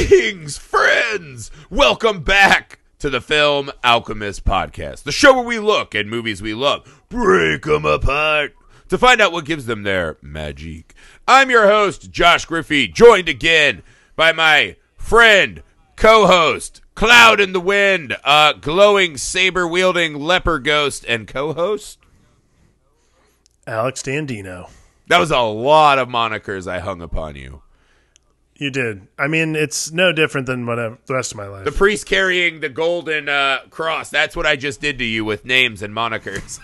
Greetings, friends! Welcome back to the Film Alchemist podcast, the show where we look at movies we love, break them apart, to find out what gives them their magic. I'm your host, Josh Griffey, joined again by my friend, co-host, Cloud in the Wind, glowing saber-wielding leper ghost, and co-host? Alex Dandino. That was a lot of monikers I hung upon you. You did. I mean, it's no different than the rest of my life. The priest carrying the golden cross. That's what I just did to you with names and monikers.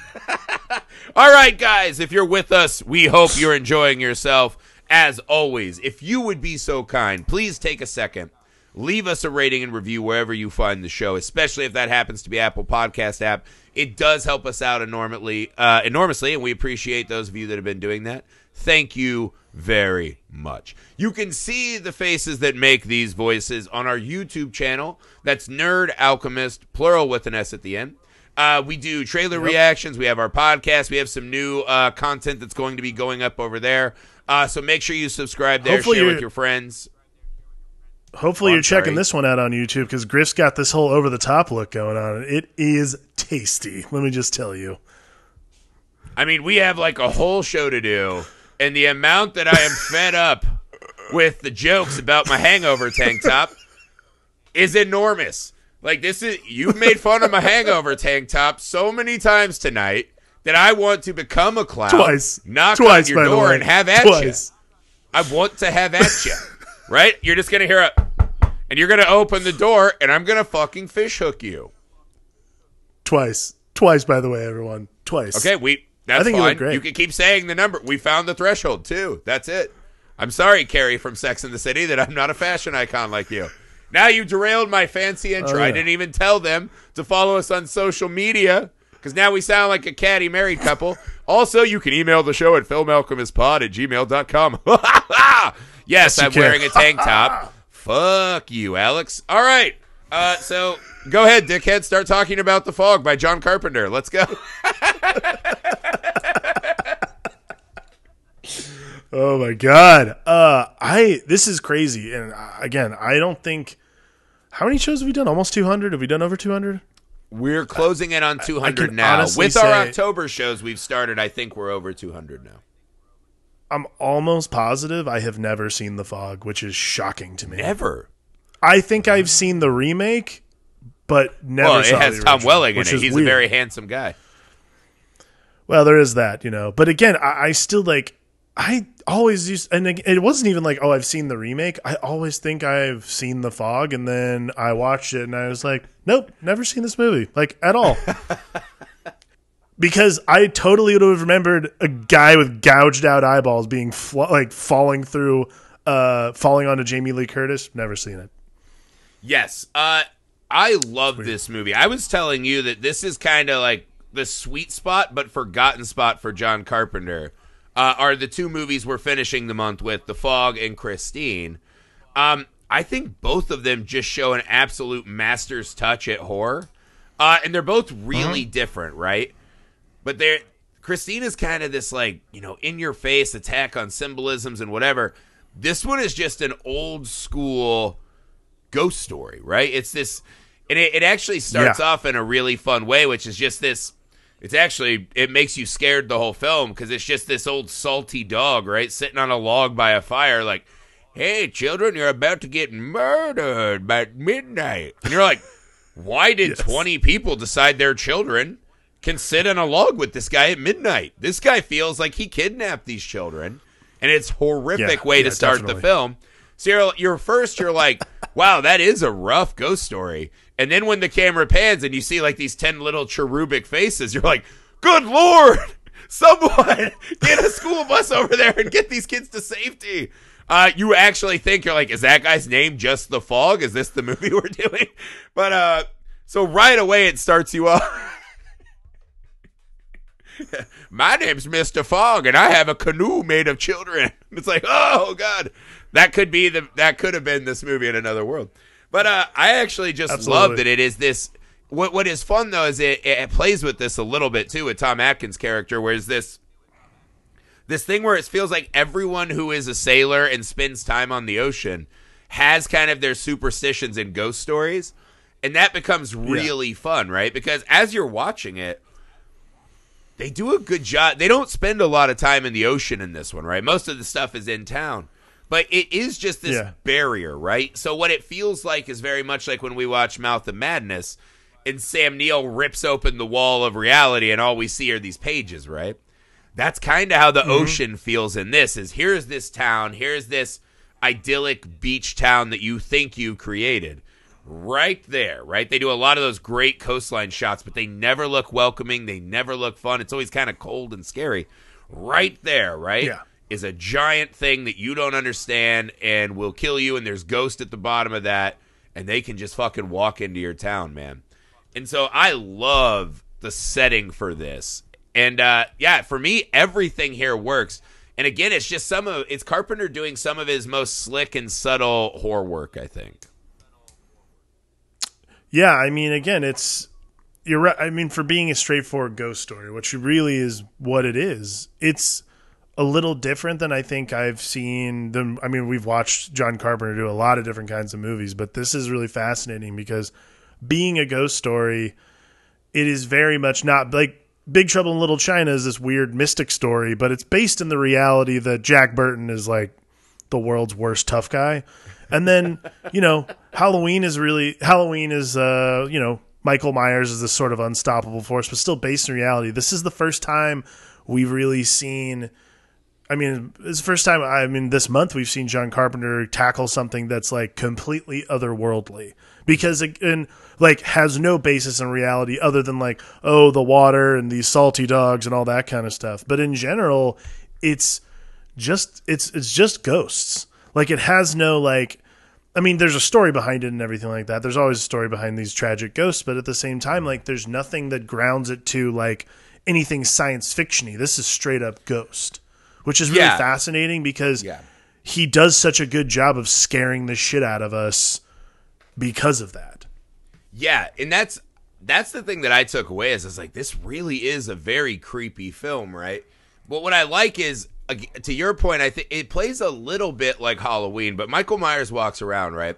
All right, guys, if you're with us, we hope you're enjoying yourself. As always, if you would be so kind, please take a second. Leave us a rating and review wherever you find the show, especially if that happens to be Apple Podcast app. It does help us out enormously, and we appreciate those of you that have been doing that. Thank you very much. You can see the faces that make these voices on our YouTube channel. That's Nerd Alchemist, plural with an S at the end. We do trailer reactions. We have our podcast. We have some new content that's going to be going up over there. So make sure you subscribe there, share with your friends. Hopefully you're checking this one out on YouTube because Griff's got this whole over-the-top look going on. It is tasty, let me just tell you. I mean, we have like a whole show to do, and the amount that I am fed up with the jokes about my hangover tank top is enormous. Like, you've made fun of my hangover tank top so many times tonight that I want to become a clown, knock on your door, and have at you. I want to have at you. Right? You're just going to hear and you're going to open the door, and I'm going to fucking fish hook you. Twice, by the way, everyone. Twice. Okay, that's fine. You can keep saying the number. We found the threshold, too. That's it. I'm sorry, Carrie from Sex and the City, that I'm not a fashion icon like you. Now you derailed my fancy intro. I didn't even tell them to follow us on social media, because now we sound like a catty married couple. Also, you can email the show at filmalchemistpod@gmail.com. Yes, I'm wearing a tank top. Fuck you, Alex. All right. So go ahead, dickhead. Start talking about The Fog by John Carpenter. Let's go. Oh, my God. This is crazy. And again, I don't think... How many shows have we done? Almost 200? Have we done over 200? We're closing in on 200 now. With our October shows we've started, I think we're over 200 now. I'm almost positive I have never seen The Fog, which is shocking to me. Never? I think I've seen the remake, but never saw the original. Well, it has Tom Welling in it. He's weird. A very handsome guy. Well, there is that, But again, I still I always used, and it wasn't even like, oh, I've seen the remake. I always think I've seen The Fog, and then I watched it, and I was like, nope, never seen this movie, at all. Because I totally would have remembered a guy with gouged out eyeballs being falling onto Jamie Lee Curtis. Never seen it. Yes. I love this movie. I was telling you that this is kind of like the sweet spot, but forgotten spot for John Carpenter. Are the two movies we're finishing the month with, The Fog and Christine. I think both of them just show an absolute master's touch at horror. And they're both really different, right? But Christine is kind of this, in-your-face attack on symbolisms and whatever. This one is just an old-school ghost story, right? It's this, and it actually starts off in a really fun way, which is just this. It makes you scared the whole film because it's just this old salty dog, right, sitting on a log by a fire, like, hey, children, you're about to get murdered by midnight. And you're like, why did 20 people decide their children can sit on a log with this guy at midnight? This guy feels like he kidnapped these children, and it's a horrific way to start the film. So you're like, wow, that is a rough ghost story. And then when the camera pans and you see these 10 little cherubic faces, you're like, good Lord, someone get a school bus over there and get these kids to safety. You actually think, you're like, is that guy's name just The Fog? Is this the movie we're doing? But so right away it starts you off. My name's Mr. Fog, and I have a canoe made of children. It's like, oh God, that could have been this movie in another world. But I actually just love that it is this. What is fun though is it plays with this a little bit too with Tom Atkins' character, where it's this thing where it feels like everyone who is a sailor and spends time on the ocean has kind of their superstitions and ghost stories. And that becomes really fun, right? Because as you're watching it, they do a good job. They don't spend a lot of time in the ocean in this one, right? Most of the stuff is in town. But it is just this barrier, right? So what it feels like is very much like when we watch Mouth of Madness and Sam Neill rips open the wall of reality and all we see are these pages, right? That's kind of how the ocean feels in this, is here's this town, here's this idyllic beach town that you think you created. Right there, right? They do a lot of those great coastline shots, but they never look welcoming. They never look fun. It's always kind of cold and scary. Right there, right? Yeah. Is a giant thing that you don't understand and will kill you, and there's ghosts at the bottom of that, and they can just fucking walk into your town, man. And so I love the setting for this. And for me, everything here works. And again, it's just it's Carpenter doing some of his most slick and subtle horror work, I think. Yeah, I mean, again, you're right. I mean, for being a straightforward ghost story, which really is what it is, it's a little different than I think I've seen them. I mean, we've watched John Carpenter do a lot of different kinds of movies, but this is really fascinating because being a ghost story, it is very much not like Big Trouble in Little China is this weird mystic story, but it's based in the reality that Jack Burton is like the world's worst tough guy. And then, Halloween is, Michael Myers is this sort of unstoppable force, but still based in reality. This is the first time we've really seen, this month we've seen John Carpenter tackle something that's like completely otherworldly because has no basis in reality other than like, oh, the water and these salty dogs and all that kind of stuff. But in general, it's just ghosts. Like, it has no, there's a story behind it and everything like that. There's always a story behind these tragic ghosts, but at the same time, like, there's nothing that grounds it to, like, anything science fiction-y. This is straight up ghost, which is really fascinating because he does such a good job of scaring the shit out of us because of that. Yeah, and that's the thing that I took away is like, this really is a very creepy film, right? But what I like is, to your point, I think it plays a little bit like Halloween, but Michael Myers walks around, right?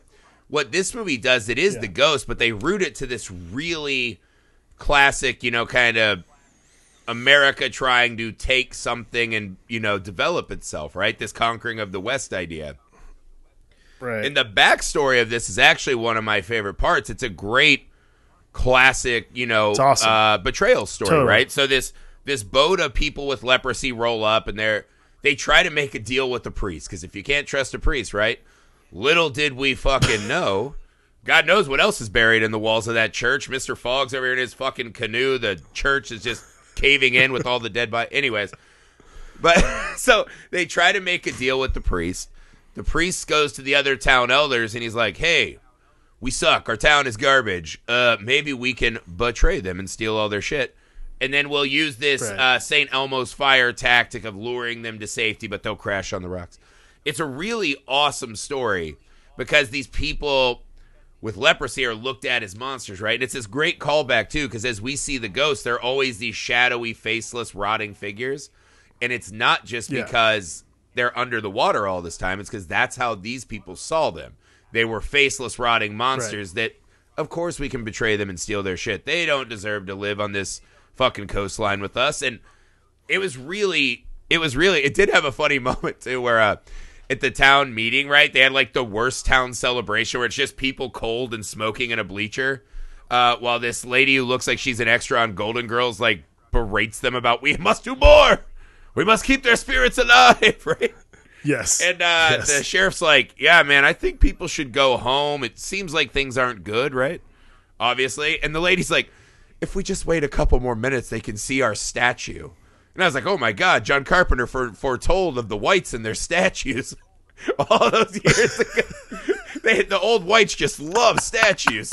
What this movie does, it is the ghost, but they root it to this really classic, kind of America trying to take something and, develop itself, right? This conquering of the West idea. Right. And the backstory of this is actually one of my favorite parts. It's a great classic, it's awesome. Betrayal story, right? So this boat of people with leprosy roll up, and they try to make a deal with the priest, because if you can't trust a priest, right? Little did we fucking know. God knows what else is buried in the walls of that church. Mr. Fogg's over here in his fucking canoe. The church is just caving in with all the dead bodies. Anyways, but so they try to make a deal with the priest. The priest goes to the other town elders, and he's like, hey, we suck. Our town is garbage. Maybe we can betray them and steal all their shit. And then we'll use this St. Elmo's fire tactic of luring them to safety, but they'll crash on the rocks. It's a really awesome story because these people with leprosy are looked at as monsters, right? And it's this great callback, too, because as we see the ghosts, they're always these shadowy, faceless, rotting figures. And it's not just because they're under the water all this time. It's because that's how these people saw them. They were faceless, rotting monsters that, of course, we can betray them and steal their shit. They don't deserve to live on this fucking coastline with us. And it did have a funny moment, too, where at the town meeting, right, they had like the worst town celebration where it's just people cold and smoking in a bleacher, while this lady who looks like she's an extra on Golden Girls like berates them about, we must do more, we must keep their spirits alive, right? Yes. And the sheriff's like, yeah, man, I think people should go home. It seems like things aren't good, right? Obviously. And the lady's like, if we just wait a couple more minutes, they can see our statue. And I was like, oh my God, John Carpenter foretold of the whites and their statues all those years ago. The old whites just love statues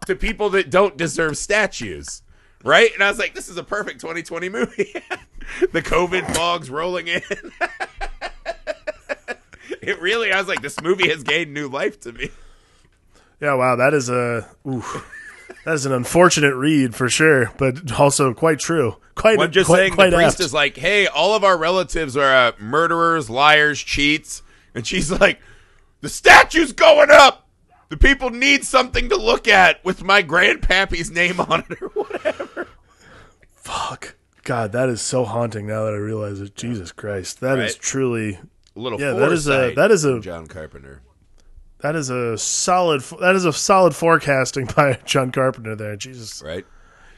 to people that don't deserve statues, right? And I was like, this is a perfect 2020 movie. The COVID fog's rolling in. I was like, this movie has gained new life to me. Yeah, wow, that is an unfortunate read for sure, but also quite true. I'm just saying the priest is like, hey, all of our relatives are murderers, liars, cheats. And she's like, The statue's going up. The people need something to look at with my grandpappy's name on it or whatever. Fuck. God, that is so haunting now that I realize it. Jesus Christ. That is truly a little that is a John Carpenter. That is a solid forecasting by John Carpenter there. Jesus. Right?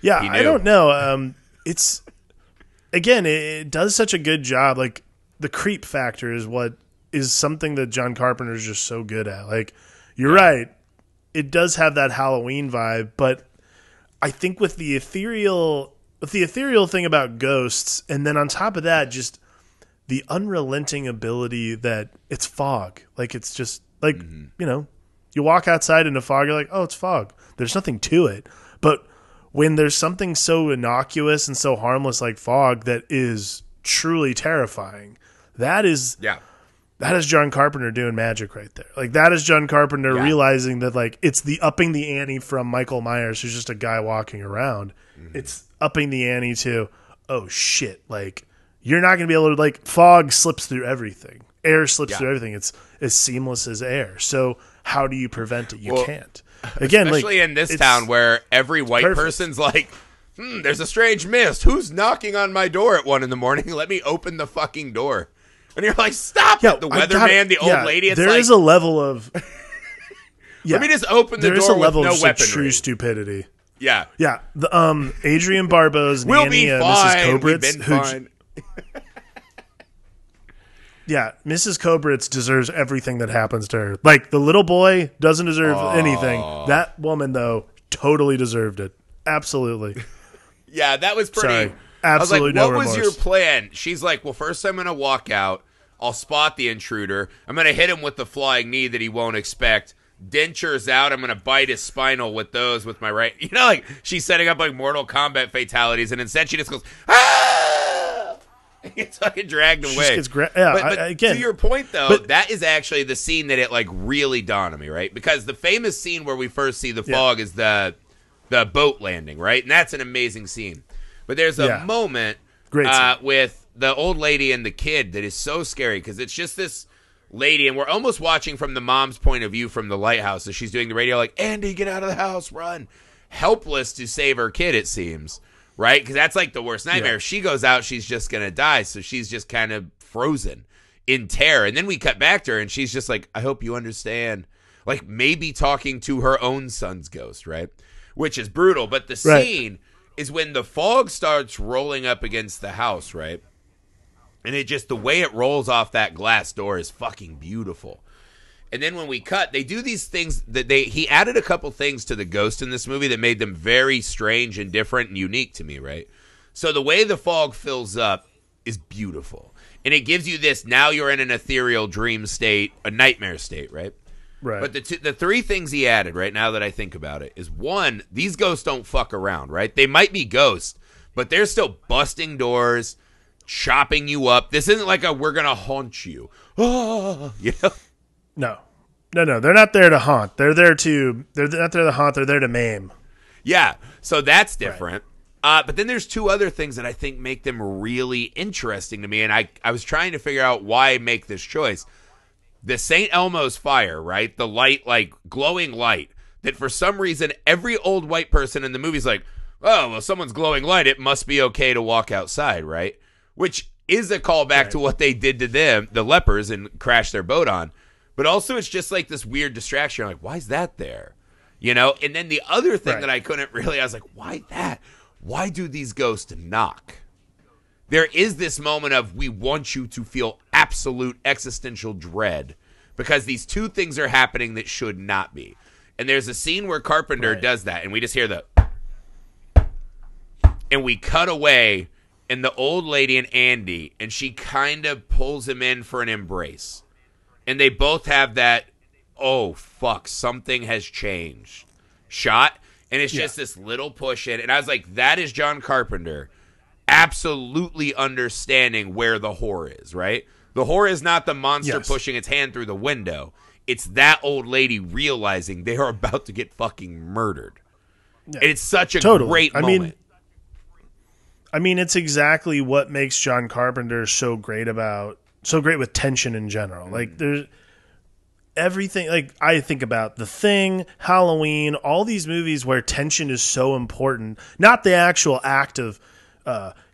Yeah, I don't know. It's again, it does such a good job. Like the creep factor is something that John Carpenter is just so good at. Like you're right. It does have that Halloween vibe, but I think with the ethereal thing about ghosts, and then on top of that, just the unrelenting ability that it's fog. Like it's just like, you walk outside in a fog, you're like, oh, it's fog. There's nothing to it. But when there's something so innocuous and so harmless like fog that is truly terrifying, that is John Carpenter doing magic right there. Like that is John Carpenter realizing that like it's the upping the ante from Michael Myers, who's just a guy walking around. Mm-hmm. It's upping the ante to, oh shit, like you're not going to be able to, like, fog slips through everything. Air slips through everything. It's as seamless as air. So how do you prevent it? You can't. Again, especially in this town where every white person's like, there's a strange mist. Who's knocking on my door at 1 a.m? Let me open the fucking door. And you're like, stop it. The weatherman, the old lady. It's there is a level of... Let me just open the door with no weaponry. There is a level of true stupidity. Yeah. Yeah. The Adrienne Barbeau's nanny, Mrs. Kobritz, yeah, Mrs. Kobritz deserves everything that happens to her. Like, the little boy doesn't deserve anything. That woman, though, totally deserved it. Absolutely. Yeah, that was pretty... Sorry. Absolutely I was like, no what remorse. was your plan? She's like, well, first I'm going to walk out. I'll spot the intruder. I'm going to hit him with the flying knee that he won't expect. Dentures out. I'm going to bite his spinal with those with my right... You know, like, she's setting up, like, Mortal Kombat fatalities, and instead she just goes, ah! It's fucking dragged away. But again, to your point, though, that is actually the scene that it, like, really dawned on me, right? Because the famous scene where we first see the fog is the boat landing, right? And that's an amazing scene. But there's a moment with the old lady and the kid that is so scary because it's just this lady, and we're almost watching from the mom's point of view from the lighthouse as she's doing the radio, like, Andy, get out of the house, run. Helpless to save her kid, it seems. Right? Because that's like the worst nightmare. If she goes out, she's just going to die. So she's just kind of frozen in terror. And then we cut back to her and she's just like, I hope you understand. Like maybe talking to her own son's ghost, right? Which is brutal. But the scene is when the fog starts rolling up against the house, right? And it just, the way it rolls off that glass door is fucking beautiful. And then when we cut, they do these things that he added a couple things to the ghost in this movie that made them very strange and different and unique to me, right? So the way the fog fills up is beautiful. And it gives you this, now you're in an ethereal dream state, a nightmare state, right? Right. But the three things he added, right, now that I think about it, is one, these ghosts don't fuck around, right? They might be ghosts, but they're still busting doors, chopping you up. This isn't like a, we're going to haunt you. Oh, you know? No, they're not there to haunt. They're not there to haunt. They're there to maim. Yeah, so that's different. Right. But then there's two other things that I think make them really interesting to me, and I was trying to figure out why make this choice. The St. Elmo's fire, right? The light, like glowing light, that for some reason every old white person in the movie's like, oh, well, someone's glowing light. It must be okay to walk outside, right? Which is a callback to what they did to them, the lepers, and crashed their boat on. But also, it's just like this weird distraction. I'm like, why is that there? You know? And then the other thing that I couldn't really, I was like, why that? Why do these ghosts knock? There is this moment of, we want you to feel absolute existential dread because these two things are happening that should not be. And there's a scene where Carpenter does that, and we just hear the, and we cut away, and the old lady and Andy, and she kind of pulls him in for an embrace. And they both have that, oh, fuck, something has changed shot. And it's just this little push in. And I was like, that is John Carpenter absolutely understanding where the horror is, right? The horror is not the monster pushing its hand through the window. It's that old lady realizing they are about to get fucking murdered. Yeah. And it's such a great moment. I mean, it's exactly what makes John Carpenter so great with tension in general. Like everything, like I think about The Thing, Halloween, all these movies where tension is so important, not the actual act of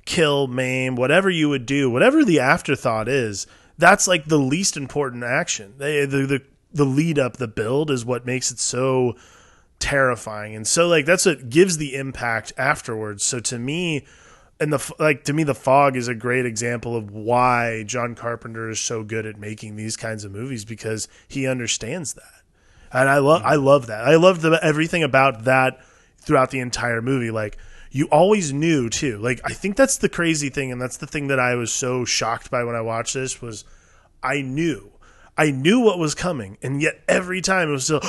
kill, maim, whatever you would do, whatever the afterthought is, that's like the least important action. The lead up, the build is what makes it so terrifying. And so like that's what gives the impact afterwards. So to me, The Fog is a great example of why John Carpenter is so good at making these kinds of movies, because he understands that. And I love that. I love everything about that throughout the entire movie. Like, you always knew too. Like, I think that's the crazy thing, and that's the thing that I was so shocked by when I watched this, was I knew what was coming, and yet every time it was still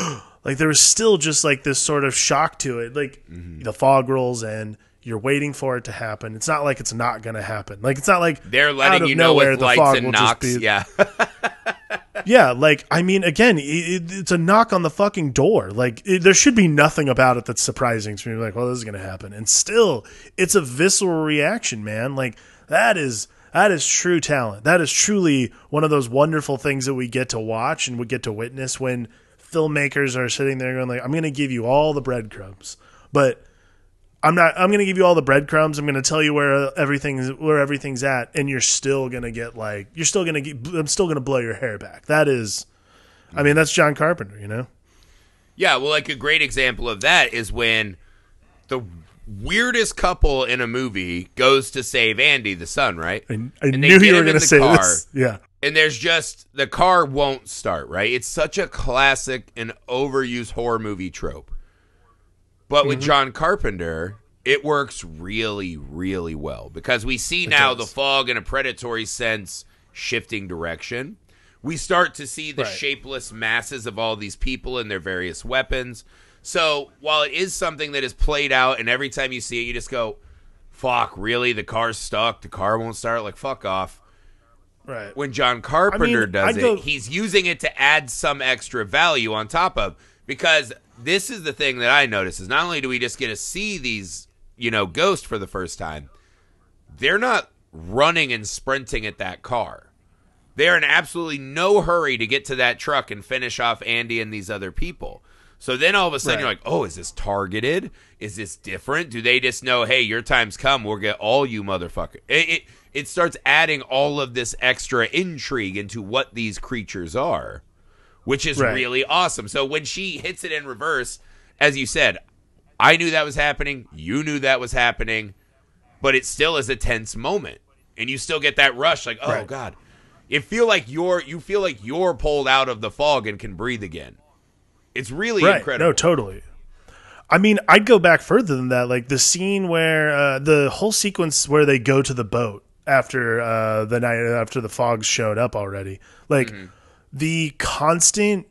like there was still just like this sort of shock to it. Like, the fog rolls in. You're waiting for it to happen. It's not like it's not going to happen. Like, it's not like they're letting you know with lights and knocks. Yeah. Yeah. Like, I mean, again, it's a knock on the fucking door. Like, there should be nothing about it that's surprising to me. Like, well, this is going to happen. And still, it's a visceral reaction, man. Like, that is true talent. That is truly one of those wonderful things that we get to watch and we get to witness when filmmakers are sitting there going like, I'm going to give you all the breadcrumbs, but I'm going to give you all the breadcrumbs. I'm going to tell you where everything's at, and you're still going to get like, I'm still going to blow your hair back. That is, I mean, that's John Carpenter, you know? Yeah. Well, like a great example of that is when the weirdest couple in a movie goes to save Andy, the son, right? I knew you were going to say this. Yeah. And there's just, the car won't start, right? It's such a classic and overused horror movie trope. But with John Carpenter, it works really, really well, because we see now the fog in a predatory sense shifting direction. We start to see the shapeless masses of all these people and their various weapons. So while it is something that is played out, and every time you see it, you just go, fuck, really? The car's stuck? The car won't start? Like, fuck off. Right. When John Carpenter does it, he's using it to add some extra value on top of, because this is the thing that I notice, is not only do we just get to see these, ghosts for the first time, they're not running and sprinting at that car. They're in absolutely no hurry to get to that truck and finish off Andy and these other people. So then all of a sudden you're like, oh, is this targeted? Is this different? Do they just know, hey, your time's come, we'll get all you motherfuckers? It starts adding all of this extra intrigue into what these creatures are, which is really awesome. So when she hits it in reverse, as you said, I knew that was happening. You knew that was happening. But it still is a tense moment. And you still get that rush like, oh, God. You feel like you're pulled out of the fog and can breathe again. It's really incredible. No, totally. I mean, I'd go back further than that. Like the scene where the whole sequence where they go to the boat after the night after the fog showed up already. Like the constant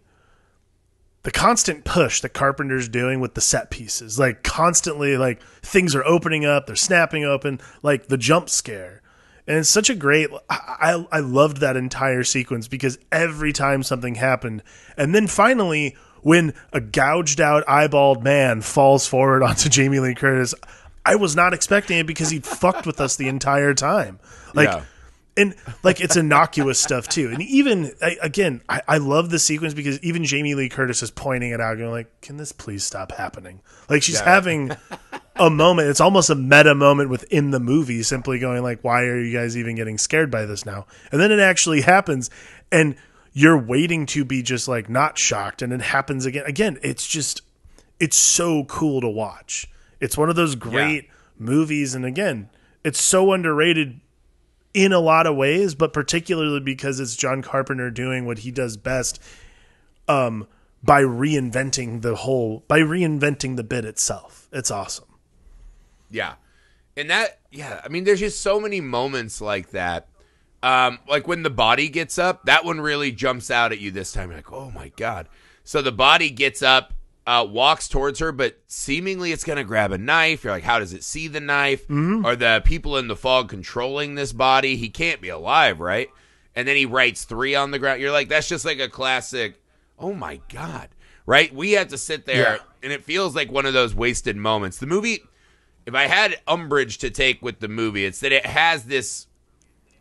push that Carpenter's doing with the set pieces, like constantly, like things are opening up, they're snapping open, like the jump scare. And it's such a great, I loved that entire sequence, because every time something happened, and then finally when a gouged out eyeballed man falls forward onto Jamie Lee Curtis, I was not expecting it, because he'd fucked with us the entire time. Like, and like, it's innocuous stuff too. And even I love the sequence, because even Jamie Lee Curtis is pointing it out, going like, can this please stop happening? Like, she's having a moment. It's almost a meta moment within the movie, simply going like, why are you guys even getting scared by this now? And then it actually happens, and you're waiting to be just like not shocked, and it happens again. It's so cool to watch. It's one of those great movies, and again, it's so underrated in a lot of ways, but particularly because it's John Carpenter doing what he does best, by reinventing the bit itself. It's awesome. Yeah. And I mean, there's just so many moments like that. Like when the body gets up, that one really jumps out at you this time. You're like, oh my God. So the body gets up, walks towards her, but seemingly it's going to grab a knife. You're like, how does it see the knife? Are the people in the fog controlling this body? He can't be alive, right? And then he writes 3 on the ground. You're like, that's just like a classic, oh my God, right? We have to sit there, and it feels like one of those wasted moments. The movie, if I had umbrage to take with the movie, it's that it has this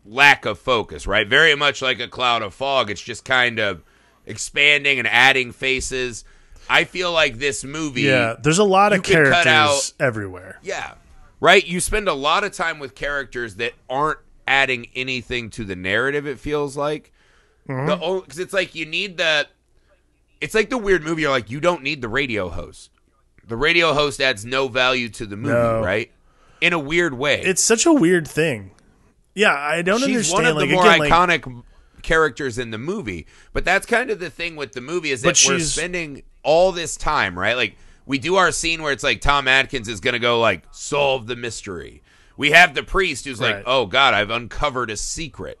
lack of focus, right? Very much like a cloud of fog. It's just kind of expanding and adding faces. I feel like this movie, there's a lot of cut out characters everywhere. Yeah, right. You spend a lot of time with characters that aren't adding anything to the narrative. It feels like because it's like you need the. It's like the weird movie. You're like, you don't need the radio host. The radio host adds no value to the movie, right? In a weird way. It's such a weird thing. Yeah, I don't understand. She's one of the like, more again, iconic characters in the movie. But that's kind of the thing with the movie is that we're spending all this time, right? Like, we do our scene where it's like Tom Atkins is going to go, like, solve the mystery. We have the priest who's like, oh, God, I've uncovered a secret.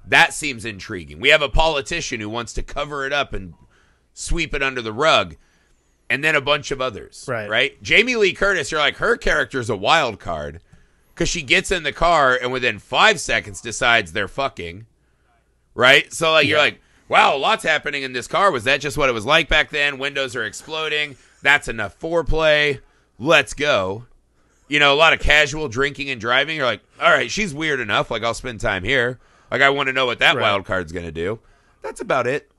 That seems intriguing. We have a politician who wants to cover it up and sweep it under the rug. And then a bunch of others, right? Jamie Lee Curtis, you're like, her character's a wild card because she gets in the car and within 5 seconds decides they're fucking, right? So, like, you're like, wow, lots happening in this car. Was that just what it was like back then? Windows are exploding. That's enough foreplay. Let's go. You know, a lot of casual drinking and driving. You're like, all right, she's weird enough. Like, I'll spend time here. Like, I want to know what that wild card's going to do. That's about it.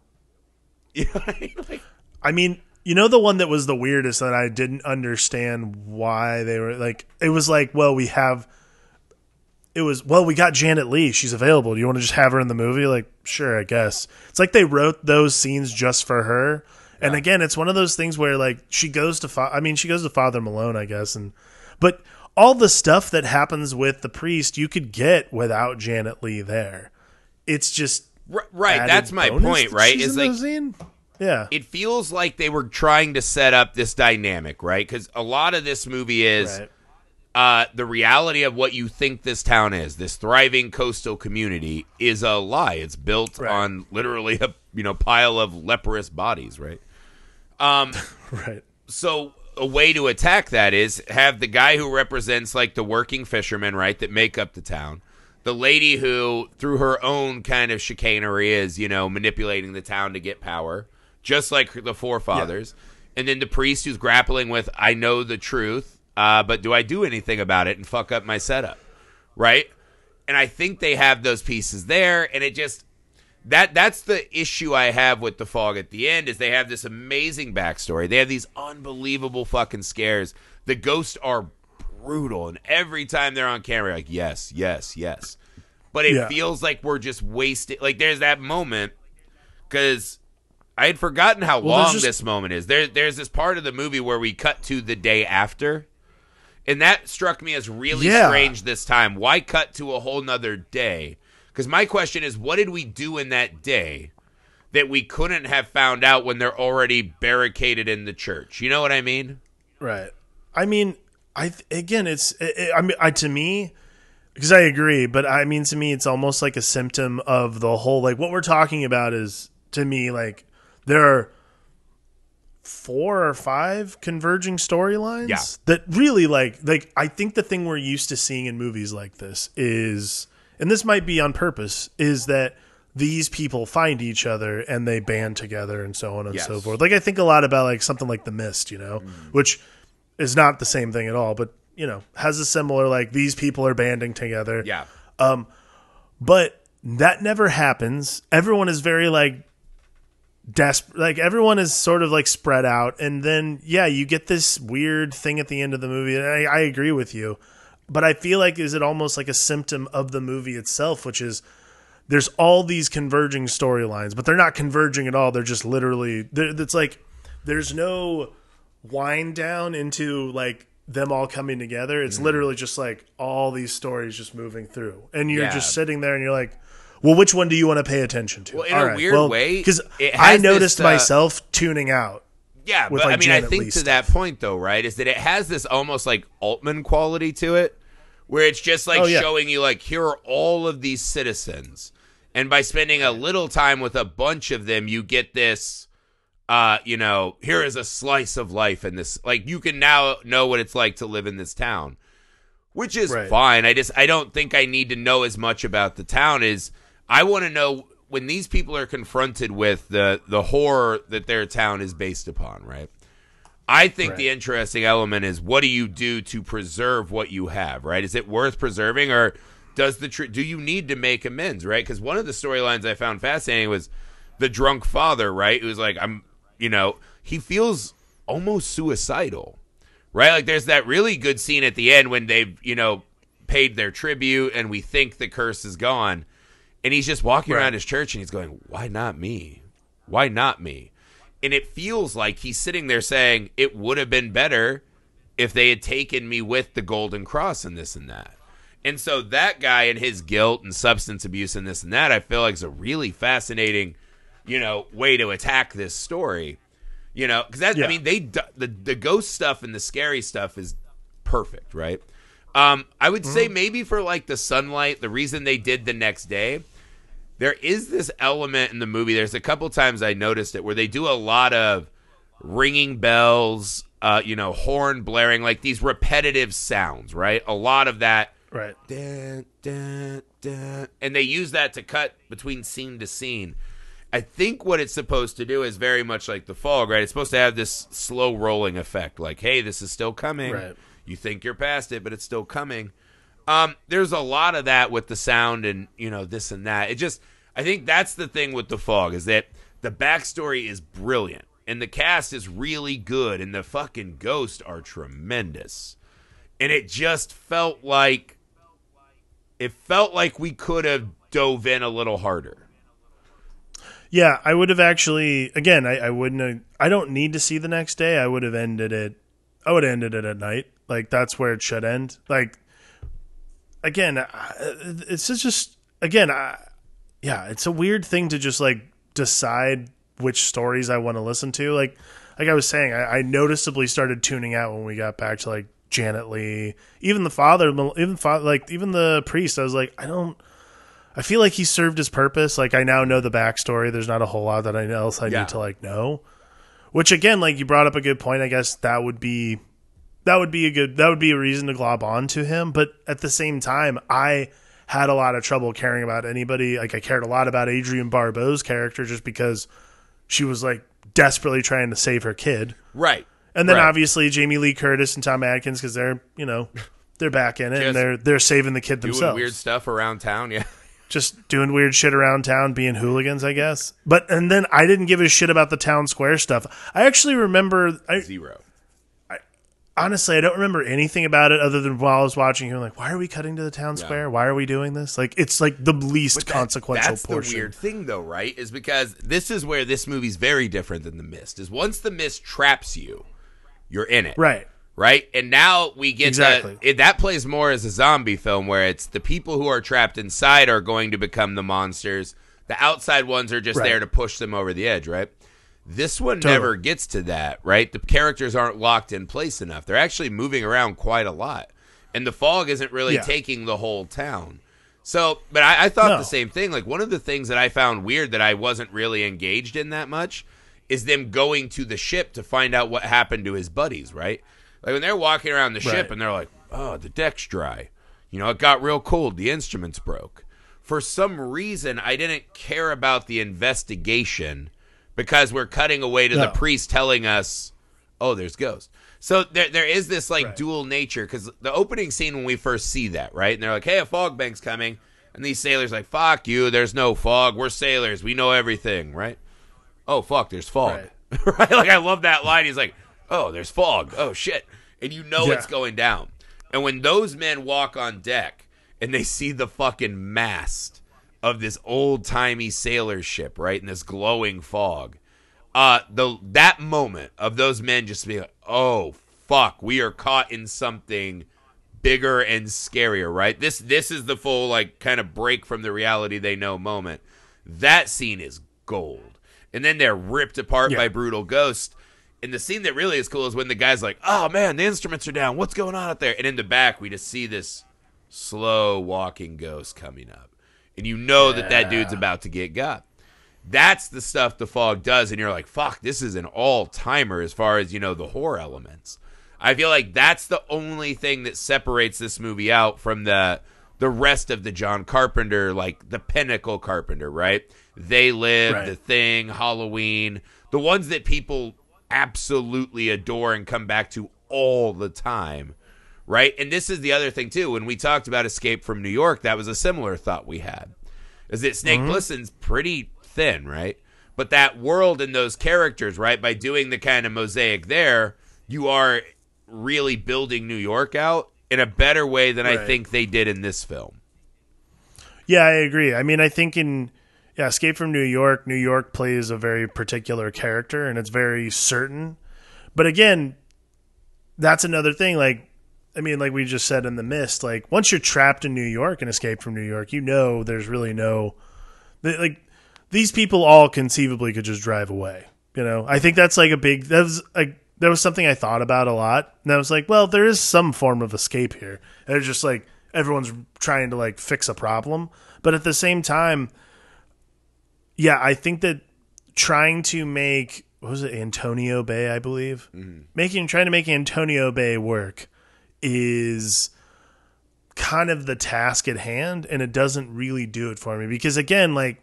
You know what I mean? Like, I mean, you know, the one that was the weirdest that I didn't understand why they were like, it was like, we got Janet Leigh. She's available. Do you want to just have her in the movie? Like, sure, I guess. It's like they wrote those scenes just for her. Yeah. And again, it's one of those things where like she goes to Father Malone, I guess. But all the stuff that happens with the priest, you could get without Janet Leigh there. It's just right. That's my point, right? Is like, yeah, it feels like they were trying to set up this dynamic, right? Because a lot of this movie is the reality of what you think this town is. This thriving coastal community is a lie. It's built on literally a pile of leprous bodies, right? Right. So a way to attack that is have the guy who represents like the working fishermen, right, that make up the town. The lady who, through her own kind of chicanery, is, manipulating the town to get power, just like the forefathers. Yeah. And then the priest who's grappling with, I know the truth, but do I do anything about it and fuck up my setup, right? And I think they have those pieces there, and it just... That's the issue I have with The Fog at the end, is they have this amazing backstory. They have these unbelievable fucking scares. The ghosts are brutal, and every time they're on camera, like, yes, yes, yes. But it feels like we're just wasting... Like, there's that moment, because I had forgotten how long this moment is. There's this part of the movie where we cut to the day after, and that struck me as really strange this time. Why cut to a whole nother day? Because my question is, what did we do in that day that we couldn't have found out when they're already barricaded in the church? You know what I mean? Right. I mean, to me, because I agree, but I mean, to me, it's almost like a symptom of the whole, like, what we're talking about is, to me, like, there are 4 or 5 converging storylines that really, like, I think the thing we're used to seeing in movies like this is... And this might be on purpose, is that these people find each other and they band together and so on and so forth. Like, I think a lot about like something like The Mist, which is not the same thing at all, but, has a similar, like, these people are banding together. Yeah. But that never happens. Everyone is very, like, desperate. Like, everyone is sort of, like, spread out. And then, you get this weird thing at the end of the movie. And I agree with you. But I feel like, is it almost like a symptom of the movie itself, which is there's all these converging storylines, but they're not converging at all. They're just literally, it's like there's no wind down into like them all coming together. It's literally just like all these stories just moving through. And you're just sitting there and you're like, well, which one do you want to pay attention to? Well, in a weird way. Because I noticed myself tuning out. Yeah, but I mean, I think to that point, though, right, is that it has this almost like Altman quality to it, where it's just like showing you, like, here are all of these citizens. And by spending a little time with a bunch of them, you get this, here is a slice of life in this. Like, you can now know what it's like to live in this town, which is fine. I don't think I need to know as much about the town as I want to know when these people are confronted with the horror that their town is based upon, right? I think the interesting element is, what do you do to preserve what you have, right? Is it worth preserving, or do you need to make amends, right? Because one of the storylines I found fascinating was the drunk father, right? Who's like, he feels almost suicidal, right? Like there's that really good scene at the end when they've, paid their tribute and we think the curse is gone. And he's just walking around his church and he's going, why not me? Why not me? And it feels like he's sitting there saying, it would have been better if they had taken me with the Golden Cross and this and that. And so that guy and his guilt and substance abuse and this and that, I feel like is a really fascinating, way to attack this story. Because I mean, the ghost stuff and the scary stuff is perfect, right? I would say maybe for like the sunlight, the reason they did the next day, there is this element in the movie. There's a couple times I noticed it where they do a lot of ringing bells, horn blaring, like these repetitive sounds, right? A lot of that. Right. Dun, dun, dun, and they use that to cut between scene to scene. I think what it's supposed to do is very much like The Fog, right? It's supposed to have this slow rolling effect. Like, hey, this is still coming. Right. You think you're past it, but it's still coming. There's a lot of that with the sound and, this and that. I think that's the thing with The Fog is that the backstory is brilliant and the cast is really good and the fucking ghosts are tremendous. And it just felt like we could have dove in a little harder. Yeah, I would have actually, again, I wouldn't have, I don't need to see the next day. I would have ended it at night. Like, that's where it should end. Like, again, it's just, again, it's a weird thing to just, like, decide which stories I want to listen to. Like I was saying, I noticeably started tuning out when we got back to, like, Janet Leigh. Even the father, even the priest, I was like, I feel like he served his purpose. Like, I now know the backstory. There's not a whole lot that I need to, like, know. Which, again, like, you brought up a good point. I guess that would be a reason to glob on to him. But at the same time, I had a lot of trouble caring about anybody. Like, I cared a lot about Adrienne Barbeau's character just because she was, like, desperately trying to save her kid. Right. And then obviously Jamie Lee Curtis and Tom Atkins, because they're, they're back in it and they're saving the kid themselves. Doing weird stuff around town, yeah. Just doing weird shit around town, being hooligans, I guess. And then I didn't give a shit about the town square stuff. I actually remember... Zero. Honestly, I don't remember anything about it other than while I was watching here, like, why are we cutting to the town square? Why are we doing this? Like, it's like the least consequential portion. That's the weird thing, though, right? Is because this is where this movie's very different than The Mist. Is once The Mist traps you, you're in it. Right. Right? And now we get exactly. That plays more as a zombie film where it's the people who are trapped inside are going to become the monsters. The outside ones are just there to push them over the edge, right? This one never gets to that, right? The characters aren't locked in place enough. They're actually moving around quite a lot. And the fog isn't really taking the whole town. So, but I thought the same thing. Like, one of the things that I found weird that I wasn't really engaged in that much is them going to the ship to find out what happened to his buddies, right? Like, when they're walking around the ship and they're like, oh, the deck's dry. It got real cold. The instruments broke. For some reason, I didn't care about the investigation because we're cutting away to the priest telling us, oh, there's ghosts. So there is this, like, dual nature, because the opening scene when we first see that, right? And they're like, hey, a fog bank's coming. And these sailors are like, fuck you, there's no fog. We're sailors. We know everything, right? Oh, fuck, there's fog. Right? Like, I love that line. He's like, oh, there's fog. Oh, shit. And it's going down. And when those men walk on deck and they see the fucking mast of this old-timey sailor ship, right, in this glowing fog, that moment of those men just being like, oh, fuck, we are caught in something bigger and scarier, right? This is the full, like, kind of break from the reality they know moment. That scene is gold. And then they're ripped apart by brutal ghosts. And the scene that really is cool is when the guy's like, oh, man, the instruments are down. What's going on out there? And in the back, we just see this slow walking ghost coming up. And that dude's about to get got. That's the stuff the fog does. And you're like, fuck, this is an all-timer as far as, the horror elements. I feel like that's the only thing that separates this movie out from the rest of the John Carpenter, like the pinnacle Carpenter, right? They Live, The Thing, Halloween, the ones that people absolutely adore and come back to all the time, right? And this is the other thing, too. When we talked about Escape from New York, that was a similar thought we had. Is that Snake Plissken's pretty thin, right? But that world and those characters, right, by doing the kind of mosaic there, you are really building New York out in a better way than I think they did in this film. Yeah, I agree. I mean, I think Escape from New York plays a very particular character, and it's very certain. But again, that's another thing. Like, I mean, like we just said in The Mist, like once you're trapped in New York and Escape from New York, you know there's really no, like, these people all conceivably could just drive away. You know, I think that's like that was something I thought about a lot, and I was like, well, there is some form of escape here. And it's just like everyone's trying to like fix a problem, but at the same time, yeah, I think that trying to make, what was it, Antonio Bay, I believe, trying to make Antonio Bay work is kind of the task at hand, and it doesn't really do it for me because, again, like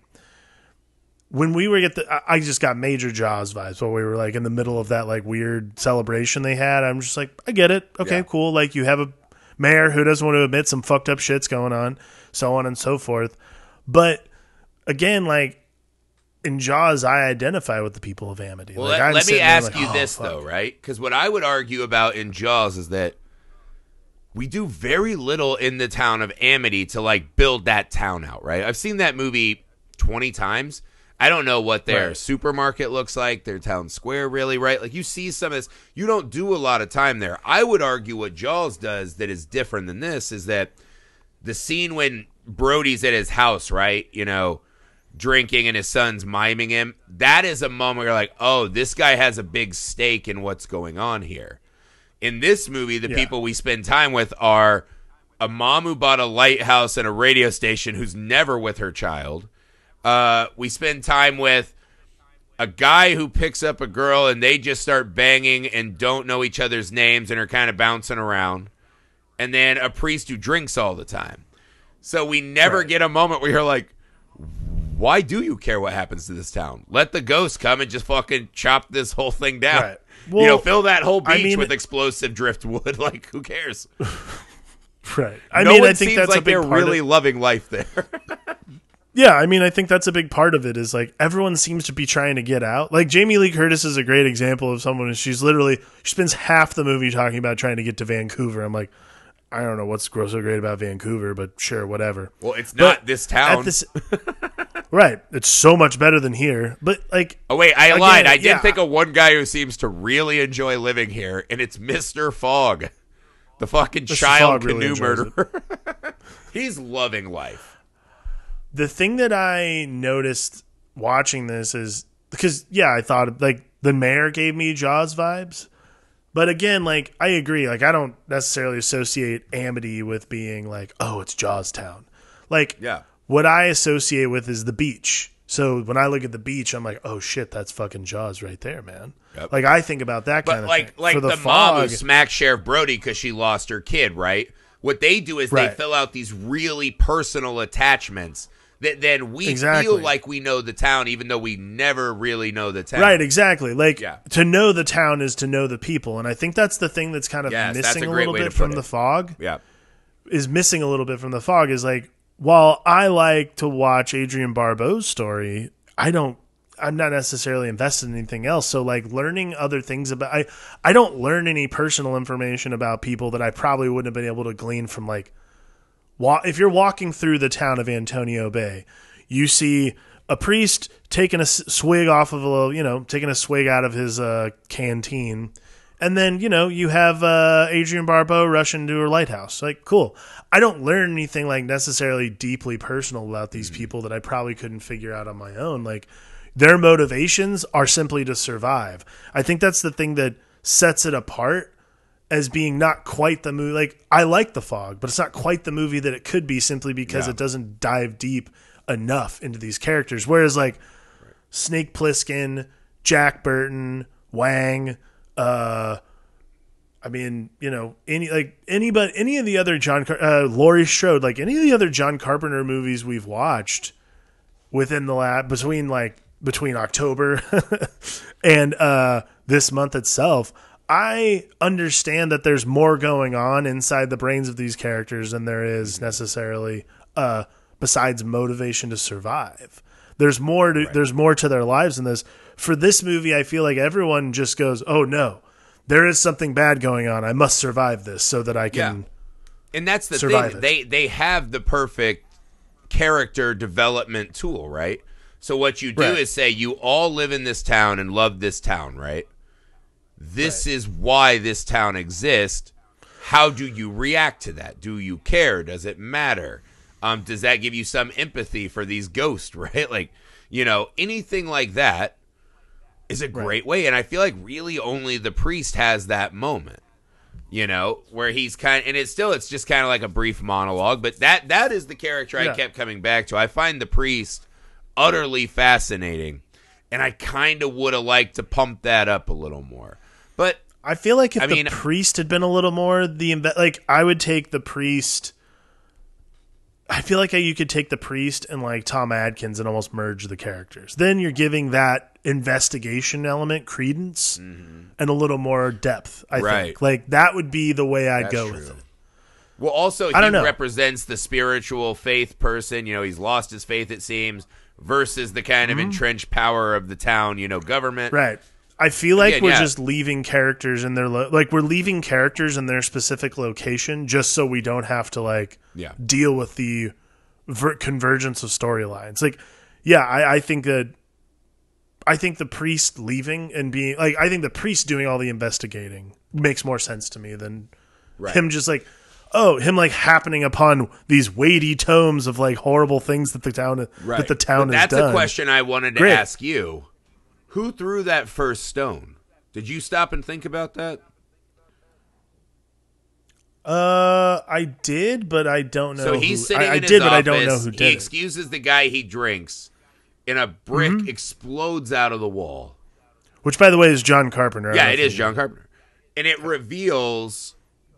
when we were I just got major Jaws vibes while we were like in the middle of that like weird celebration they had. I'm just like, I get it, okay, cool. Like you have a mayor who doesn't want to admit some fucked up shit's going on, so on and so forth. But again, like in Jaws, I identify with the people of Amity. Well, like, let me ask you this, though, right? Because what I would argue about in Jaws is that we do very little in the town of Amity to, like, build that town out, right? I've seen that movie 20 times. I don't know what their supermarket looks like, their town square, really, right? Like, you see some of this. You don't do a lot of time there. I would argue what Jaws does that is different than this is that the scene when Brody's at his house, right, you know, drinking and his son's miming him, that is a moment where you're like, oh, this guy has a big stake in what's going on here. In this movie, the people we spend time with are a mom who bought a lighthouse and a radio station who's never with her child. We spend time with a guy who picks up a girl and they just start banging and don't know each other's names and are kind of bouncing around. And then a priest who drinks all the time. So we never get a moment where you're like, why do you care what happens to this town? Let the ghosts come and just fucking chop this whole thing down. Right. Well, you know, fill that whole beach with explosive driftwood. Like, who cares? Right. I think seems that's like they're really loving life there. Yeah, I mean, I think that's a big part of it is like everyone seems to be trying to get out. Like Jamie Lee Curtis is a great example of someone who she spends half the movie talking about trying to get to Vancouver. I'm like, I don't know what's so great about Vancouver, but sure, whatever. Well, it's not this town. Right. It's so much better than here. But like, oh wait, I lied. I did think of one guy who seems to really enjoy living here, and it's Mr. Fogg, the fucking Mr. child Fogg really canoe murderer. He's loving life. The thing that I noticed watching this is because I thought like the mayor gave me Jaws vibes. But again, like I agree, like I don't necessarily associate Amity with being like, oh, it's Jaws Town. Like what I associate with is the beach. So when I look at the beach, I'm like, oh shit, that's fucking Jaws right there, man. Yep. Like I think about that kind of thing. Like the mom who smacked Sheriff Brody because she lost her kid, right? What they do is they fill out these really personal attachments that then we feel like we know the town, even though we never really know the town. Right, exactly. Like to know the town is to know the people, and I think that's the thing that's kind of missing a little bit from the Fog. Yeah, is missing a little bit from the Fog is like, while I like to watch Adrienne Barbeau's story, I'm not necessarily invested in anything else. So like learning other things about, I don't learn any personal information about people that I probably wouldn't have been able to glean from like, if you're walking through the town of Antonio Bay, you see a priest taking a swig off of taking a swig out of his canteen. And then, you have Adrienne Barbeau rush into her lighthouse. Like, cool. I don't learn anything like necessarily deeply personal about these people that I probably couldn't figure out on my own. Like, their motivations are simply to survive. I think that's the thing that sets it apart as being not quite the movie. Like, I like The Fog, but it's not quite the movie that it could be simply because it doesn't dive deep enough into these characters. Whereas, like, Snake Plissken, Jack Burton, Wang, any of the other Laurie Strode, like any of the other John Carpenter movies we've watched within the lab between October and this month itself, I understand that there's more going on inside the brains of these characters than there is necessarily besides motivation to survive. There's more to there's more to their lives than this. For this movie, I feel like everyone just goes, "Oh no, there is something bad going on. I must survive this so that I can." And that's the survive thing. They have the perfect character development tool, right? So what you do is say you all live in this town and love this town, right? This is why this town exists. How do you react to that? Do you care? Does it matter? Does that give you some empathy for these ghosts, right? Like, you know, anything like that is a great way. And I feel like really only the priest has that moment, you know, where he's kind of, and it's just kind of like a brief monologue, but that is the character I kept coming back to. I find the priest utterly fascinating, and I kind of would have liked to pump that up a little more. But I feel like if the priest had been a little more like I would take the priest. I feel like you could take the priest and like Tom Adkins and almost merge the characters. Then you're giving that investigation element credence and a little more depth. I think like that would be the way I'd go with it. Well, also he represents the spiritual faith person. You know, he's lost his faith, it seems, versus the kind of entrenched power of the town. You know, government. Right. I feel like we're just leaving characters in their we're leaving characters in their specific location just so we don't have to deal with the convergence of storylines. Like, I think that the priest leaving and being like, I think the priest doing all the investigating makes more sense to me than him just like, him like happening upon these weighty tomes of like horrible things that the town has done. That's a question I wanted to ask you. Who threw that first stone? Did you stop and think about that? I did, but I don't know. So he's sitting in his office. But I don't know who did it. He excuses the guy he drinks, and a brick explodes out of the wall. Which, by the way, is John Carpenter. Yeah, it is John Carpenter. And it reveals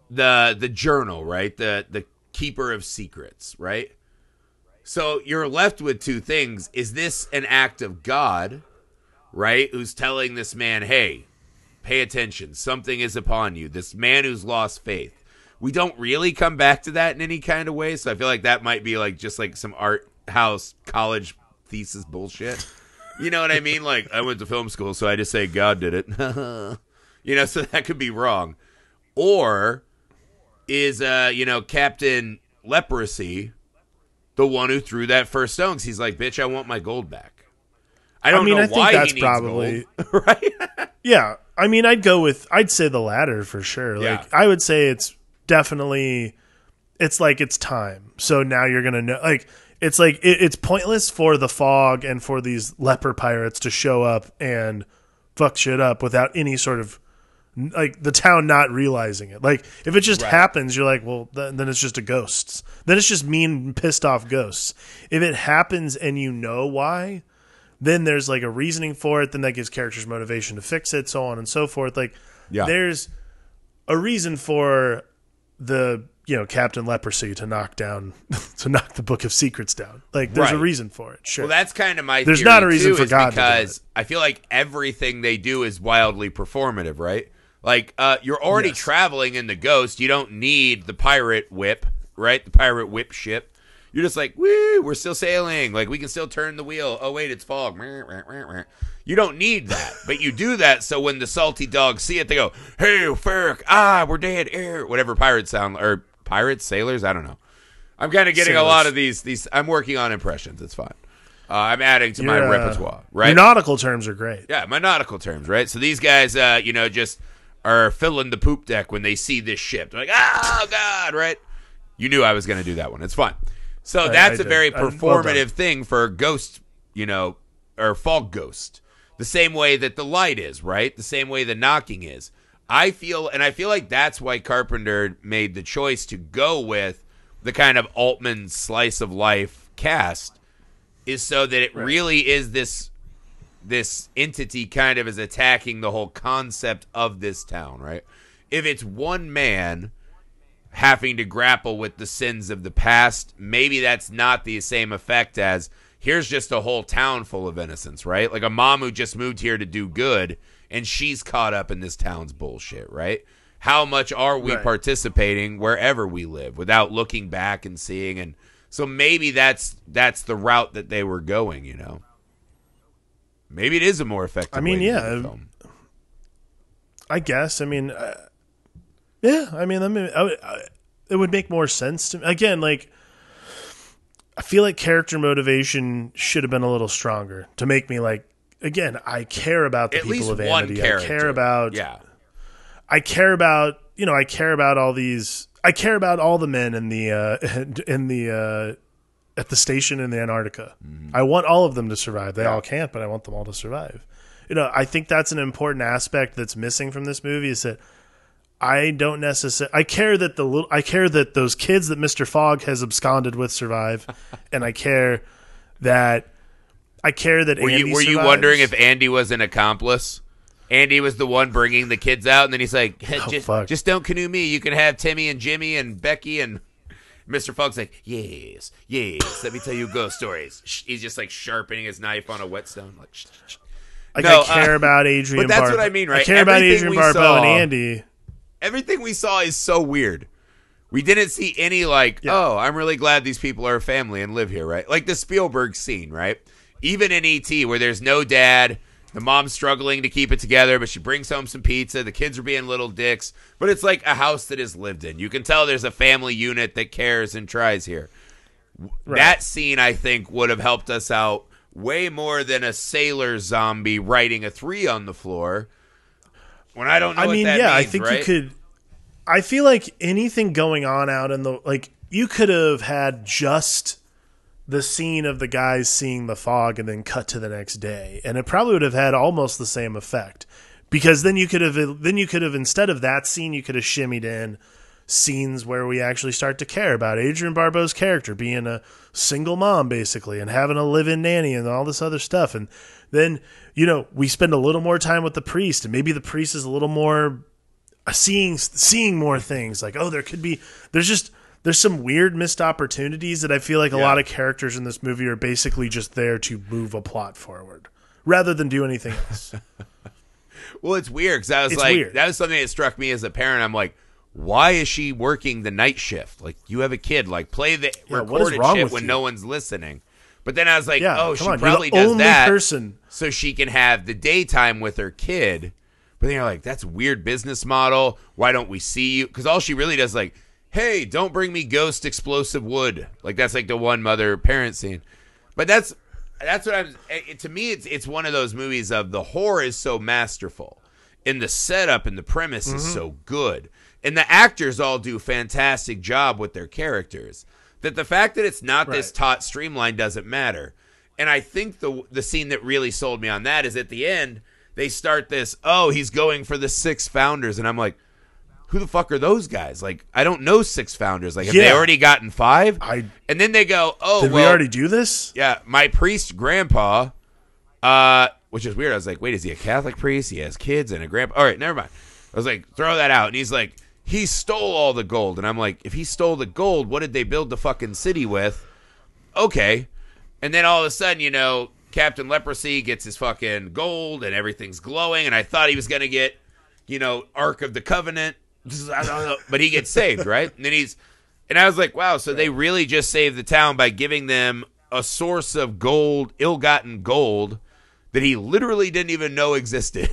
the journal, right? The keeper of secrets, right? So you're left with two things. Is this an act of God, right? Who's telling this man, hey, pay attention. Something is upon you. This man who's lost faith. We don't really come back to that in any kind of way. So I feel like that might be like just like some art house college thesis bullshit. You know what I mean? Like, I went to film school, so I just say God did it. You know, so that could be wrong. Or is, Captain Leprosy the one who threw that first stone? 'Cause he's like, bitch, I want my gold back. I think that's probably gold, right? Yeah. I mean, I'd say the latter for sure. Like, I would say it's definitely, it's like it's time. So now you're going to know, like, it's like, it's pointless for the fog and for these leper pirates to show up and fuck shit up without any sort of, like, the town not realizing it. Like, if it just happens, you're like, well, then it's just a ghosts. Then it's just mean, pissed off ghosts. If it happens and you know why, then there's like a reasoning for it. Then that gives characters motivation to fix it, so on and so forth. Like, there's a reason for the, Captain Leprosy to knock the Book of Secrets down. Like, there's a reason for it. Sure. Well, that's kind of my there's theory not a reason too, for God because to do it. I feel like everything they do is wildly performative, right? Like, you're already traveling in the Ghost. You don't need the pirate whip, right? The pirate whip ship. You're just like, woo, we're still sailing. Like, we can still turn the wheel. Oh, wait, it's fog. You don't need that. But you do that so when the salty dogs see it, they go, hey, fuck, we're dead. Whatever pirates sound, or pirates, sailors, I don't know. I'm kind of getting a lot of these. I'm working on impressions. It's fine. I'm adding to my repertoire, right? Your nautical terms are great. Yeah, my nautical terms, right? So these guys, just are filling the poop deck when they see this ship. They're like, oh, God, right? You knew I was going to do that one. It's fine. So that's a very performative thing for ghost, or fog ghost. The same way that the light is, right? The same way the knocking is. I feel like that's why Carpenter made the choice to go with the kind of Altman slice of life cast, is so that it really is this entity kind of is attacking the whole concept of this town, right? If it's one man having to grapple with the sins of the past, maybe that's not the same effect as here's just a whole town full of innocents, right? Like a mom who just moved here to do good and she's caught up in this town's bullshit, right? How much are we participating wherever we live without looking back and seeing? And So maybe that's the route that they were going, you know. Maybe it is a more effective way to do the film. I guess. I mean, yeah. I mean, it would make more sense to me. Again, like, I feel like character motivation should have been a little stronger to make me like. Again, I care about the people of Amity. I care about. Yeah. I care about. You know, I care about all these. I care about all the men in the at the station in the Antarctica. I want all of them to survive. They all can't, but I want them all to survive. You know, I think that's an important aspect that's missing from this movie is that I don't necessarily. I care that those kids that Mr. Fogg has absconded with survive, and I care that Andy were you survives. wondering if Andy was an accomplice? Andy was the one bringing the kids out, and then he's like, just don't canoe me. You can have Timmy and Jimmy and Becky and Mr. Fogg's like, yes, let me tell you ghost stories. He's just like sharpening his knife on a whetstone. Like, I care about Adrian But that's what I mean, right? I care about Adrian Barbeau and Andy. Everything we saw is so weird. We didn't see any oh, I'm really glad these people are a family and live here, right? Like the Spielberg scene, right? Even in E.T., where there's no dad, the mom's struggling to keep it together, but she brings home some pizza. The kids are being little dicks, but it's like a house that is lived in. You can tell there's a family unit that cares and tries here. Right. That scene, I think, would have helped us out way more than a sailor zombie writing a 3 on the floor. When I don't know what that means, I think right? you could. I feel like anything going on out in the you could have had just the scene of the guys seeing the fog and then cut to the next day, and it probably would have had almost the same effect, because then you could have instead of that scene, you could have shimmied in scenes where we actually start to care about Adrian Barbeau's character being a single mom basically and having a live-in nanny and all this other stuff, and then we spend a little more time with the priest, and maybe the priest is a little more seeing more things, like, oh, there's some weird missed opportunities that I feel like a lot of characters in this movie are basically just there to move a plot forward rather than do anything else. Well, it's weird because I was weird. That was something that struck me as a parent. I'm like, why is she working the night shift? Like, you have a kid. Like, play the recorded shit when no one's listening. But then I was like, she probably does that so she can have the daytime with her kid. But then you're like, that's a weird business model. Why don't we see you? Because all she really does is like, hey, don't bring me ghost explosive wood. Like, that's like the one mother-parent scene. But that's what to me, it's one of those movies of the horror is so masterful. And the setup and the premise is so good. And the actors all do a fantastic job with their characters. That the fact that it's not this taut streamline doesn't matter. And I think the scene that really sold me on that is at the end, they start this, he's going for the 6 founders. And I'm like, who the fuck are those guys? Like, I don't know 6 founders. Like, have they already gotten 5? And then they go, did we already do this? Yeah, my priest grandpa, which is weird. I was like, wait, is he a Catholic priest? He has kids and a grandpa. All right, never mind. I was like, throw that out. And he's like, he stole all the gold. And I'm like, if he stole the gold, what did they build the fucking city with? Okay. And then all of a sudden, Captain Leprosy gets his fucking gold and everything's glowing. And I thought he was going to get, Ark of the Covenant. I don't know, but he gets saved, right? And then and I was like, wow, so they really just saved the town by giving them a source of gold, ill-gotten gold, that he literally didn't even know existed,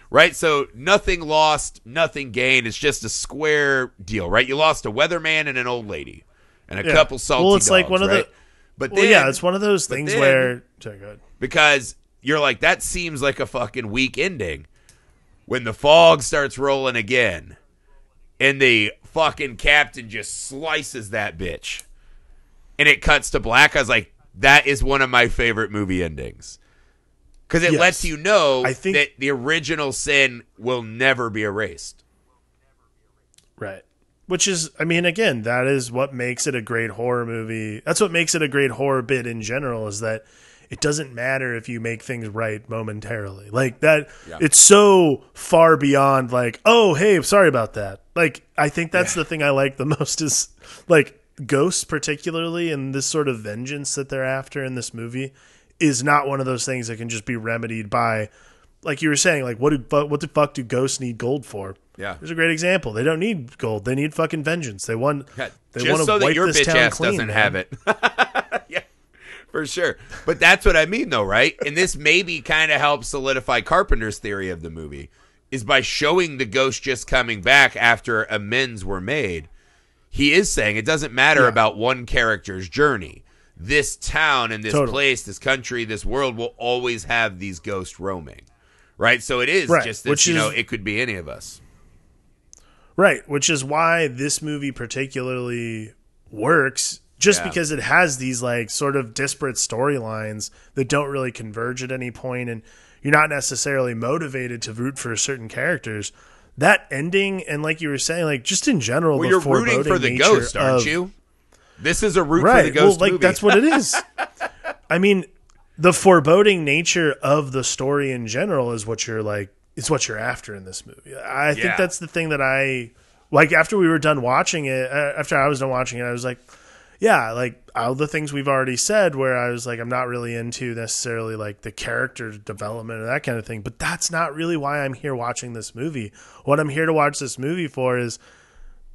right? So nothing lost, nothing gained. It's just a square deal, right? You lost a weatherman and an old lady and a couple salty dogs, like one of right? It's one of those things where... Sorry, go ahead. Because you're like, that seems like a fucking weak ending. When the fog starts rolling again... and the fucking captain just slices that bitch. And it cuts to black. I was like, that is one of my favorite movie endings. Because it lets you know that the original sin will never be erased. Right. Which is, I mean, again, that is what makes it a great horror movie. That's what makes it a great horror bit in general, is that it doesn't matter if you make things right momentarily. Like that, it's so far beyond like, oh, hey, sorry about that. Like, I think that's the thing I like the most is like ghosts, particularly, and this sort of vengeance that they're after in this movie is not one of those things that can just be remedied by, like you were saying, like what the fuck do ghosts need gold for? Yeah. There's a great example. They don't need gold. They need fucking vengeance. They want just so that your bitch ass doesn't have it. Yeah, for sure. But that's what I mean, though, right? And this maybe kind of helps solidify Carpenter's theory of the movie, is by showing the ghost just coming back after amends were made. He is saying it doesn't matter about one character's journey. This town and this place, this country, this world will always have these ghosts roaming, right? So it is just this, it could be any of us. Right, which is why this movie particularly works, just because it has these like sort of disparate storylines that don't really converge at any point, and you're not necessarily motivated to root for certain characters. That ending, and like you were saying, like just in general, well, you're rooting for the ghost, aren't you? This is a root for the ghost movie. That's what it is. I mean, the foreboding nature of the story in general is what you're like. It's what you're after in this movie. I think that's the thing that I like. After we were done watching it, after I was done watching it, I was like, yeah, like all the things we've already said, where I was like, I'm not really into necessarily like the character development or that kind of thing, but that's not really why I'm here watching this movie. What I'm here to watch this movie for is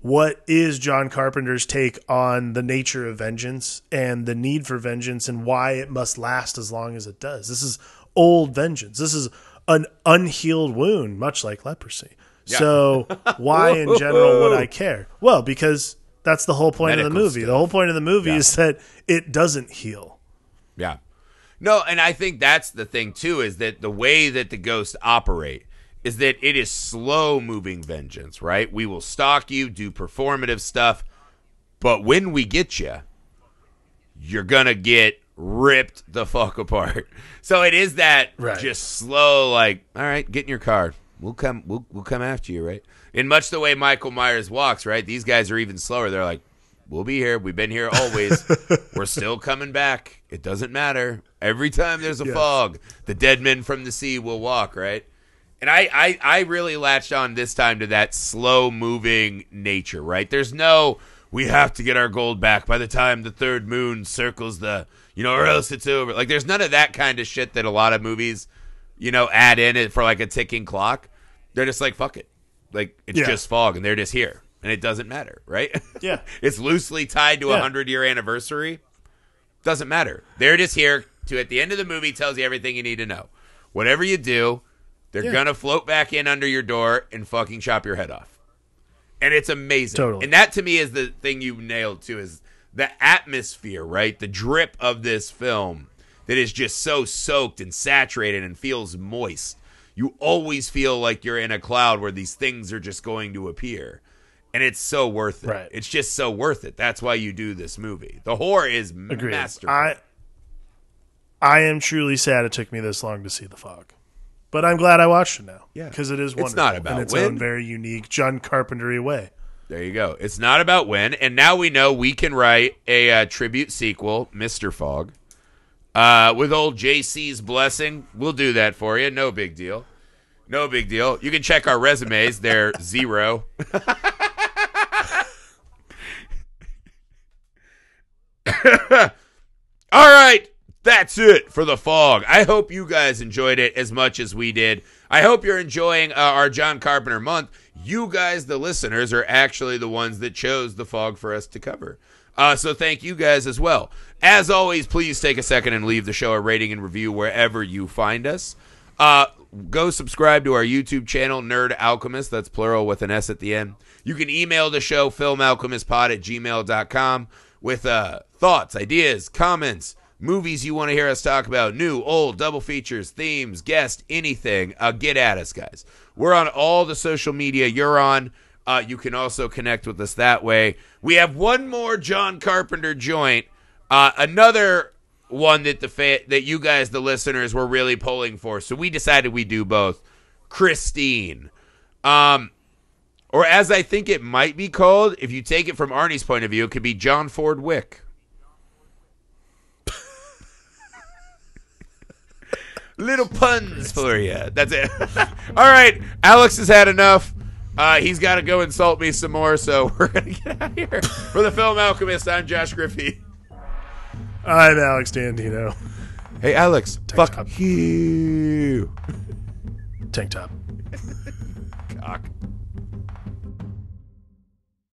what is John Carpenter's take on the nature of vengeance and the need for vengeance and why it must last as long as it does. This is old vengeance. This is an unhealed wound, much like leprosy. Yeah. So why in general would I care? Well, because that's the whole point of the movie. The whole point of the movie is that it doesn't heal. Yeah. No, and I think that's the thing, too, is that the way that the ghosts operate is that it is slow-moving vengeance, right? We will stalk you, do performative stuff, but when we get you, you're going to get ripped the fuck apart. So it is that just slow, like, all right, get in your car. We'll come after you, right? In much the way Michael Myers walks, right? These guys are even slower. They're like, we'll be here. We've been here always. We're still coming back. It doesn't matter. Every time there's a fog, the dead men from the sea will walk, right? And I really latched on this time to that slow-moving nature, right? There's no, we have to get our gold back by the time the third moon circles the, or else it's over. Like, there's none of that kind of shit that a lot of movies, add in it for like a ticking clock. They're just like, fuck it. Like, it's just fog, and they're just here. And it doesn't matter, right? Yeah. It's loosely tied to a 100-year anniversary. Doesn't matter. They're just here to, at the end of the movie, tells you everything you need to know. Whatever you do, they're going to float back in under your door and fucking chop your head off. And it's amazing. Totally. And that, to me, is the thing you nailed, too, is the atmosphere, right? The drip of this film that is just so soaked and saturated and feels moist. You always feel like you're in a cloud where these things are just going to appear. And it's so worth it. Right. It's just so worth it. That's why you do this movie. The horror is masterful. I am truly sad it took me this long to see The Fog. But I'm glad I watched it now. Yeah. Because it is wonderful. It's not about in its when. own very unique John Carpenter-y way. There you go. It's not about when. And now we know we can write a tribute sequel, Mr. Fog. With old JC's blessing. We'll do that for you. No big deal. No big deal. You can check our resumes. They're 0. All right. That's it for The Fog. I hope you guys enjoyed it as much as we did. I hope you're enjoying our John Carpenter month. You guys, the listeners, are actually the ones that chose The Fog for us to cover. So thank you guys as well. As always, please take a second and leave the show a rating and review wherever you find us. Go subscribe to our YouTube channel, Nerd Alchemist. That's plural with an S at the end. You can email the show, filmalchemistpod@gmail.com, with thoughts, ideas, comments, movies you want to hear us talk about, new, old, double features, themes, guests, anything. Get at us, guys. We're on all the social media you're on. You can also connect with us that way. We have one more John Carpenter joint. Another one that that you guys, the listeners, were really pulling for. So we decided we'd do both. Christine. Or as I think it might be called, if you take it from Arnie's point of view, it could be John Ford Wick. Little puns for you. That's it. All right. Alex has had enough. He's got to go insult me some more, so we're going to get out of here. For the Film Alchemist, I'm Josh Griffey. I'm Alex Dandino. Hey, Alex. Tank Fuck top. you. Tank top. Cock.